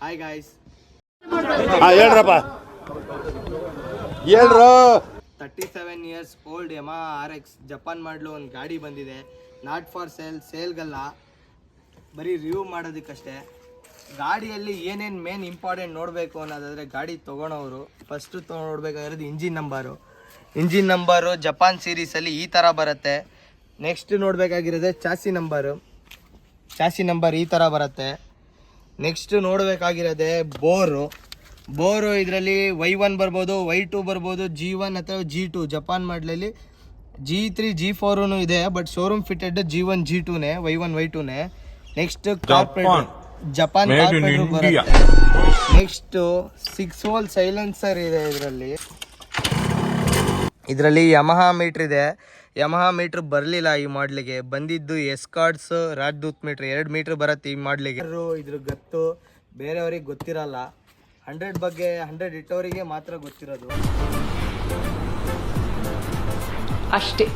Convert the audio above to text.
Hi guys, ಹೇಳ್ರಪ್ಪ ಹೇಳ್ರು. 37 years old Yamaha RX Japan ಮಾಡಲು ಒಂದು ಗಾಡಿ ಬಂದಿದೆ. ನಾಟ್ ಫಾರ್ ಸೇಲ್ಗಲ್ಲ, ಬರೀ ರಿವ್ಯೂ ಮಾಡೋದಕ್ಕಷ್ಟೇ. ಗಾಡಿಯಲ್ಲಿ ಏನೇನು ಮೇನ್ ಇಂಪಾರ್ಟೆಂಟ್ ನೋಡಬೇಕು ಅನ್ನೋದಾದರೆ, ಗಾಡಿ ತೊಗೊಳೋರು ಫಸ್ಟು ನೋಡಬೇಕಾಗಿರೋದು ಇಂಜಿನ್ ನಂಬರು ಜಪಾನ್ ಸೀರೀಸಲ್ಲಿ ಈ ಥರ ಬರುತ್ತೆ. ನೆಕ್ಸ್ಟ್ ನೋಡಬೇಕಾಗಿರೋದೆ ಚಾಸಿ ನಂಬರ್ ಈ ಥರ ಬರುತ್ತೆ. ನೆಕ್ಸ್ಟ್ ನೋಡಬೇಕಾಗಿರೋದೆ ಬೋರು ಇದರಲ್ಲಿ Y1 ಬರ್ಬೋದು, Y2 ಬರ್ಬೋದು, G1 ಅಥವಾ G2. ಜಪಾನ್ ಮಾಡಲಲ್ಲಿ G3 G4 ಇದೆ, ಬಟ್ ಶೋರೂಮ್ ಫಿಟೆಡ್ G1 G2ನೇ, Y1 Y2ನೇ. ನೆಕ್ಸ್ಟ್ ಕಾರ್ಪೆಟ್ ಜಪಾನ್ ಕಾರ್ಪೆಟ್ ಬರುತ್ತೆ. ನೆಕ್ಸ್ಟ್ 6 ಹೋಲ್ ಸೈಲೆನ್ಸರ್ ಇದೆ ಇದರಲ್ಲಿ ಯಮಹಾ ಮೀಟ್ರ್ ಇದೆ. ಯಮಹಾ ಮೀಟ್ರ್ ಬರಲಿಲ್ಲ ಈ ಮಾಡಲಿಗೆ, ಬಂದಿದ್ದು ಎಸ್ಕಾರ್ಟ್ಸ್ ರಾಜದೂತ್ ಮೀಟ್ರ್ 2 ಮೀಟ್ರ್ ಬರುತ್ತೆ ಈ ಮಾಡಲಿಗೆ. ಇದ್ರ ಗತ್ತು ಬೇರೆಯವ್ರಿಗೆ ಗೊತ್ತಿರಲ್ಲ. 100 ಬಗ್ಗೆ 100 ಇಟ್ಟವರಿಗೆ ಮಾತ್ರ ಗೊತ್ತಿರೋದು ಅಷ್ಟೇ.